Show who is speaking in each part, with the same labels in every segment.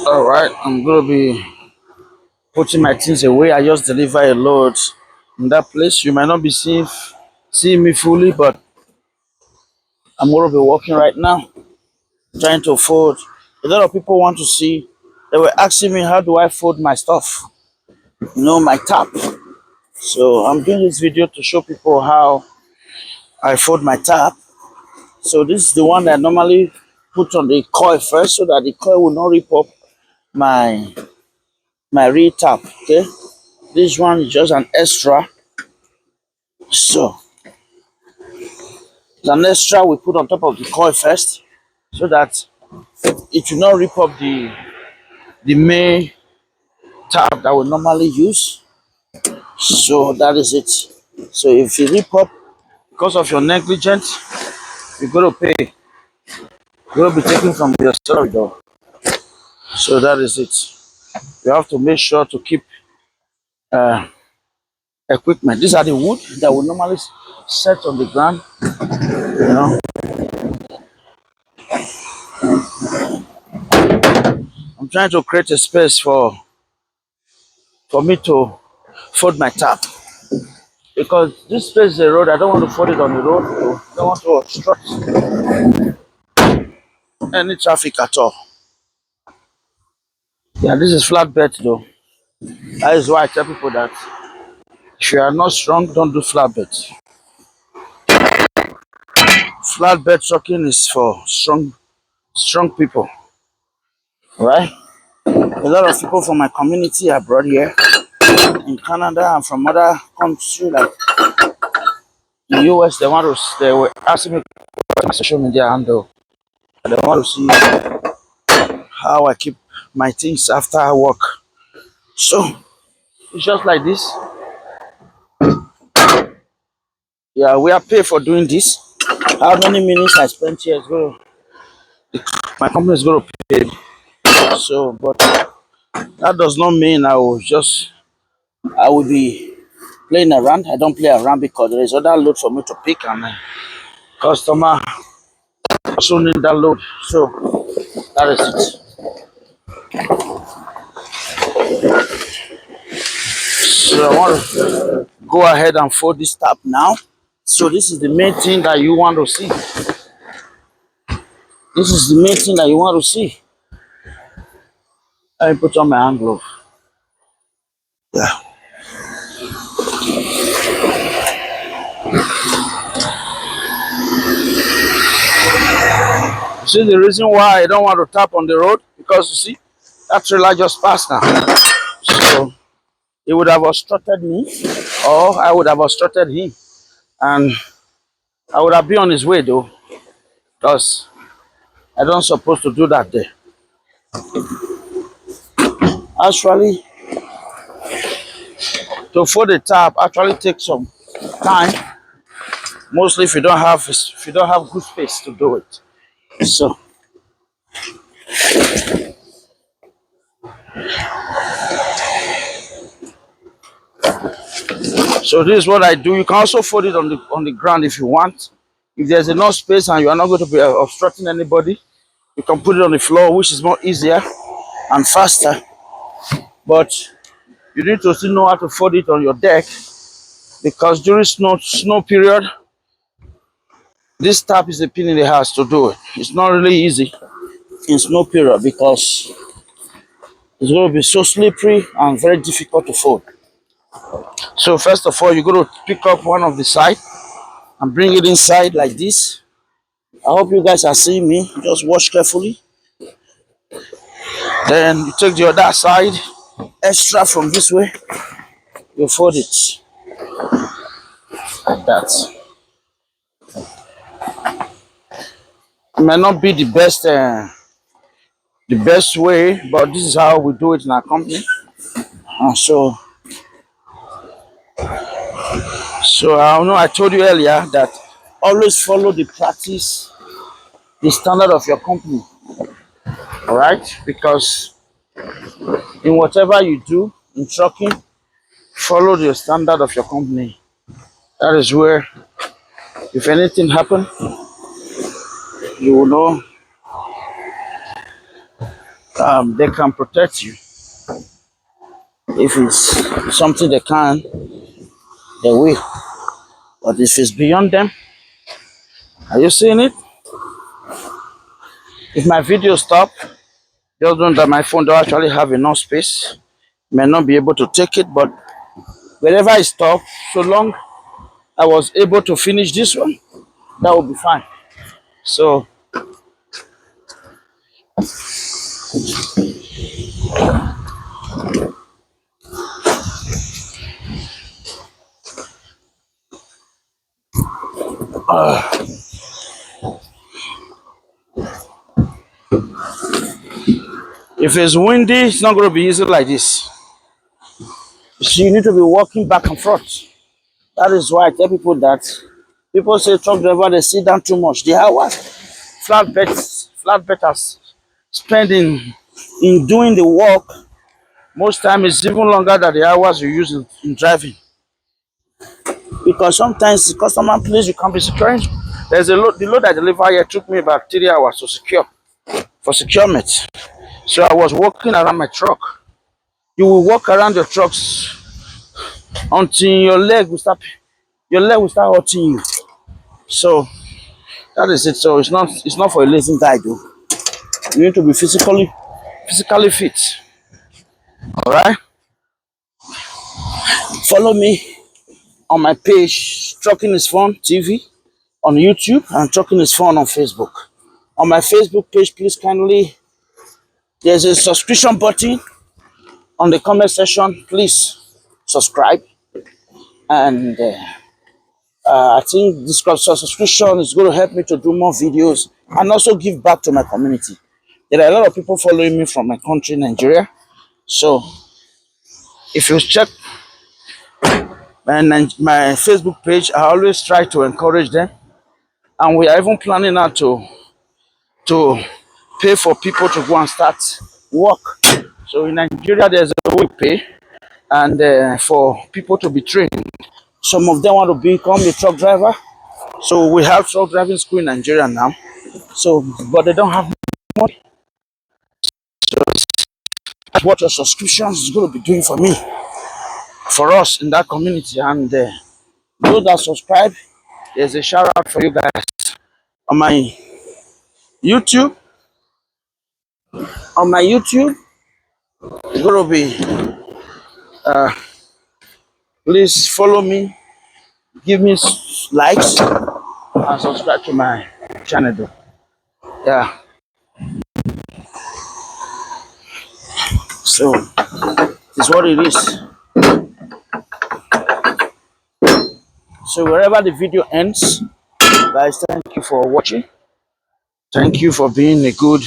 Speaker 1: All right, I'm gonna be putting my things away. I just deliver a load in that place. You might not be seeing me fully, but I'm gonna be walking right now, trying to fold. A lot of people want to see. They were asking me how do I fold my stuff, my tap. So I'm doing this video to show people how I fold my tap. So this is the one that I normally put on the coil first, so that the coil will not rip up my real tap. Okay, this one is just an extra. So an extra we put on top of the coil first, so that it will not rip up the main tab that we normally use. So that is it. So if you rip up because of your negligence, you're gonna pay. You're gonna be taken from your salary though. So that is it. You have to make sure to keep uh, equipment. These are the wood that we normally set on the ground. You know, I'm trying to create a space for me to fold my tap, because this space is a road. I don't want to fold it on the road. So I don't want to obstruct any traffic at all. Yeah, this is flatbed though. That is why I tell people that if you are not strong, don't do flatbed. Flatbed trucking is for strong people, right? A lot of people from my community are brought here in Canada and from other countries like the US. They were asking me on social media handle. They want to see how I keep my things after I work. So it's just like this. Yeah, we are paid for doing this. How many minutes I spent here is going to, my company is going to pay me. So, but that does not mean I will be playing around. I don't play around because there is other load for me to pick, and customer also need that load. So that is it. So I want to go ahead and fold this tab now. So this is the main thing that you want to see. This is the main thing that you want to see. Let me put on my hand glove. Yeah. See the reason why I don't want to tap on the road? Because you see, that trailer just passed now. So he would have obstructed me, or I would have obstructed him. And I would have been on his way though, because I don't supposed to do that there. Actually, to fold the tap actually takes some time. Mostly if you don't have good space to do it. So this is what I do. You can also fold it on the ground if you want. If there's enough space and you are not going to be obstructing anybody, you can put it on the floor, which is more easier and faster. But you need to still know how to fold it on your deck, because during snow period, this tap is a pain in the ass to do it. It's not really easy in snow period because it's going to be so slippery and very difficult to fold. So first of all, you're going to pick up one of the side and bring it inside like this. I hope you guys are seeing me. Just watch carefully. Then you take the other side, extra from this way. You fold it like that. It might not be the best way, but this is how we do it in our company. So I know I told you earlier that always follow the practice, the standard of your company. All right, because in whatever you do in trucking, follow the standard of your company. That is where, if anything happen, you will know they can protect you. If it's something they can, they will. But if it's beyond them, are you seeing it? If my video stop, just know that my phone don't actually have enough space. May not be able to take it, but wherever I stop, so long I was able to finish this one, that will be fine. So if it's windy, it's not going to be easy like this. So you need to be walking back and forth. That is why I tell people that people say truck driver they sit down too much. The hours flatbeders spend in doing the work most time is even longer than the hours you use in driving. Because sometimes the customer place you can't be securing. There's a load, the load I deliver here took me about 3 hours to secure for securement. So I was walking around my truck. You will walk around your trucks until your leg will start hurting you. So that is it. So it's not for a lazy guy though. You need to be physically fit. Alright? Follow me on my page, Trucking is Fun TV on YouTube and Trucking is Fun on Facebook. On my Facebook page, please kindly, there's a subscription button on the comment section. Please subscribe. And I think this subscription is going to help me to do more videos and also give back to my community. There are a lot of people following me from my country, Nigeria. So if you check my Facebook page, I always try to encourage them. And we are even planning now to pay for people to go and start work. So in Nigeria, there's a way to pay and for people to be trained. Some of them want to become a truck driver. So we have truck driving school in Nigeria now. So, but they don't have money. So that's what your subscription is going to be doing for me, for us in that community. And those that subscribe, there's a shout out for you guys on my YouTube. On my YouTube, it's going to be, please follow me, give me likes, and subscribe to my channel. Though. Yeah. So, it's what it is. So wherever the video ends, guys, thank you for watching. Thank you for being a good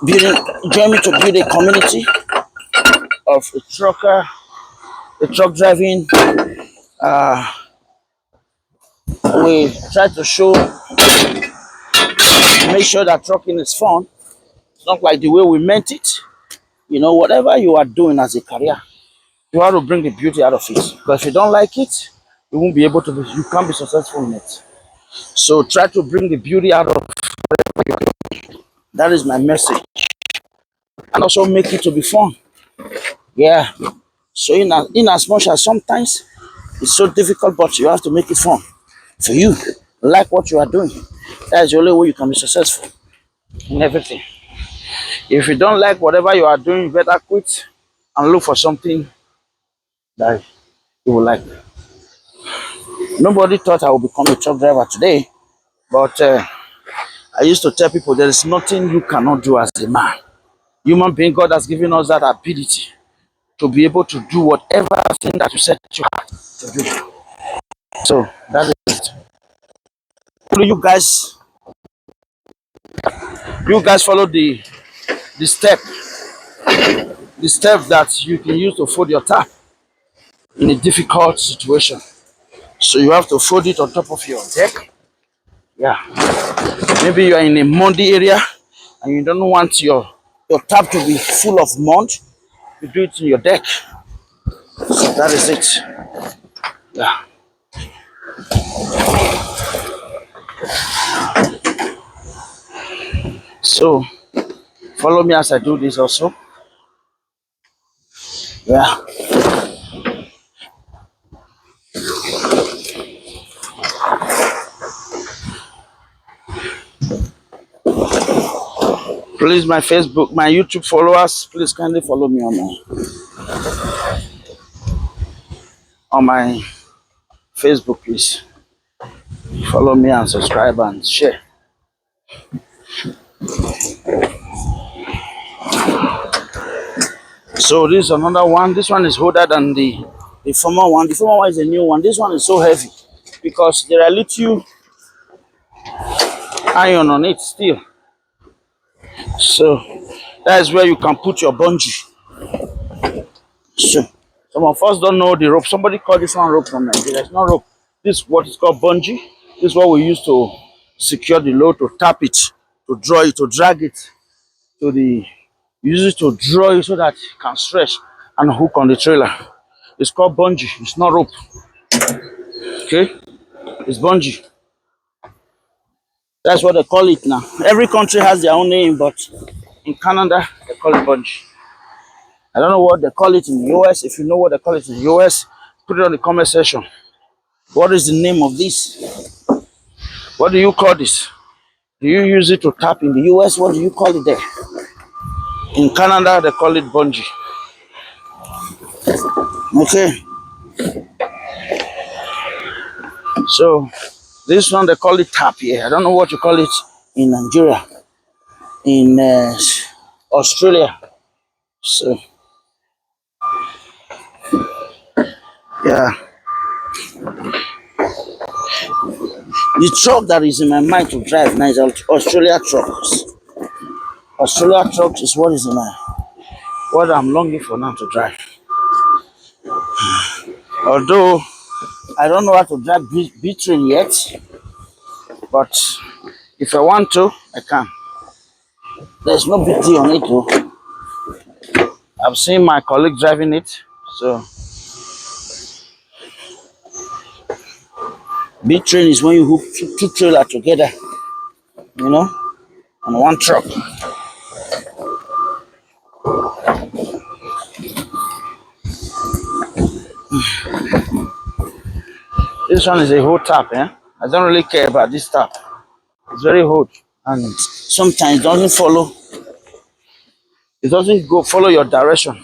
Speaker 1: join me to build a community of a truck driving. We try to make sure that trucking is fun. It's not like the way we meant it. You know, whatever you are doing as a career, you have to bring the beauty out of it. Because if you don't like it, you won't be able to you can't be successful in it. So try to bring the beauty out of whatever you are doing. That is my message. And also make it to be fun. Yeah. So in as much as sometimes it's so difficult, but you have to make it fun for you. Like what you are doing. That is the only way you can be successful in everything. If you don't like whatever you are doing, you better quit and look for something that you will like. Nobody thought I would become a truck driver today, but I used to tell people there is nothing you cannot do as a man. Human being, God has given us that ability to be able to do whatever thing that you set your heart to do. So that is it. You guys follow the step that you can use to fold your tap in a difficult situation. So you have to fold it on top of your deck. Yeah. Maybe you are in a muddy area and you don't want your tap to be full of mud. You do it in your deck. So that is it. Yeah. So Follow me as I do this also. Yeah. Please, my Facebook, my YouTube followers, please kindly follow me on my Facebook, please. Follow me and subscribe and share. So this is another one. This one is older than the former one. The former one is a new one. This one is so heavy because there are little iron on it still. So that is where you can put your bungee. So some of us don't know the rope. Somebody called this one rope from Nigeria. It's not rope. This is what is called bungee. This is what we use to secure the load, to tap it, to draw it, to drag it to the. Use it to draw it so that it can stretch and hook on the trailer. It's called bungee. It's not rope. Okay, it's bungee. That's what they call it now. Every country has their own name, but in Canada they call it bungee. I don't know what they call it in the US. If you know what they call it in the US, put it on the comment section. What is the name of this? What do you call this? Do you use it to tap in the US? What do you call it there? In Canada, they call it bungee. Okay. So this one they call it tap here. I don't know what you call it in Nigeria, in Australia. So yeah. The truck that is in my mind to drive now is Australia trucks. Australia trucks is what is in my, what I'm longing for now to drive. Although I don't know how to drive B-train yet, but if I want to, I can. There's no big deal on it though. I've seen my colleague driving it, so B-train is when you hook two trailers together, you know, on one truck. This one is a whole tap, eh? I don't really care about this tap. It's very hot and sometimes it doesn't follow. It doesn't go follow your direction.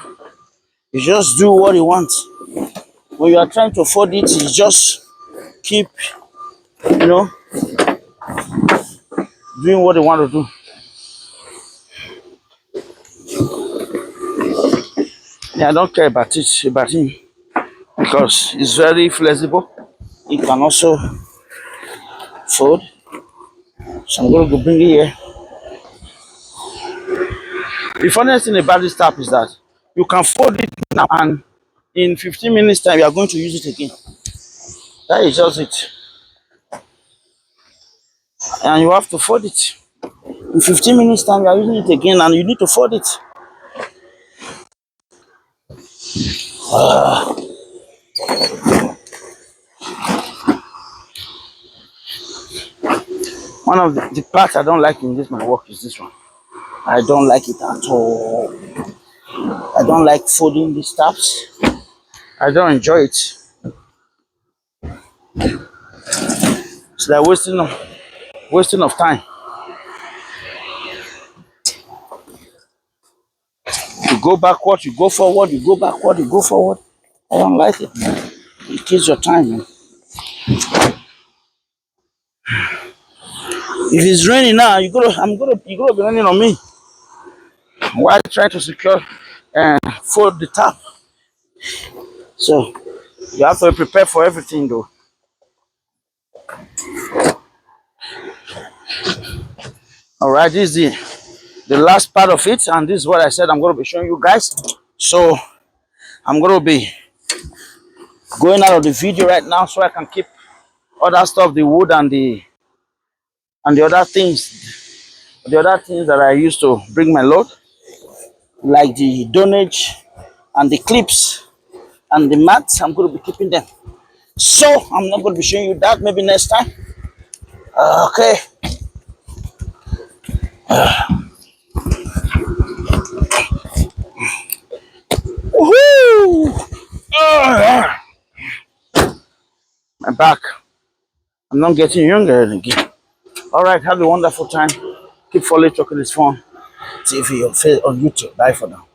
Speaker 1: You just do what you want. When you are trying to fold it, you just keep, you know, doing what you want to do. Yeah, I don't care about him, because it's very flexible. It can also fold. So I'm going to go bring it here. The funniest thing about this tap is that you can fold it now and in 15 minutes time you are going to use it again. That is just it. And you have to fold it. In 15 minutes time you are using it again and you need to fold it. One of the parts I don't like in this my work is this one. I don't like it at all. I don't like folding these taps. I don't enjoy it. It's like wasting of time. You go backward, you go forward, you go backward, you go forward. I don't like it, man. It kills your time, man. If it's raining now, you're gonna be raining on me. While trying to secure and fold the tap. So you have to prepare for everything though. Alright, this is the last part of it, and this is what I said I'm gonna be showing you guys. So I'm gonna be going out of the video right now so I can keep other stuff, the wood and the other things that I used to bring my load, like the dunnage and the clips and the mats. I'm going to be keeping them, so I'm not going to be showing you that. Maybe next time. Okay. My back. I'm not getting younger again. All right, have a wonderful time. Keep following Talking is Fun TV on YouTube. Bye for now.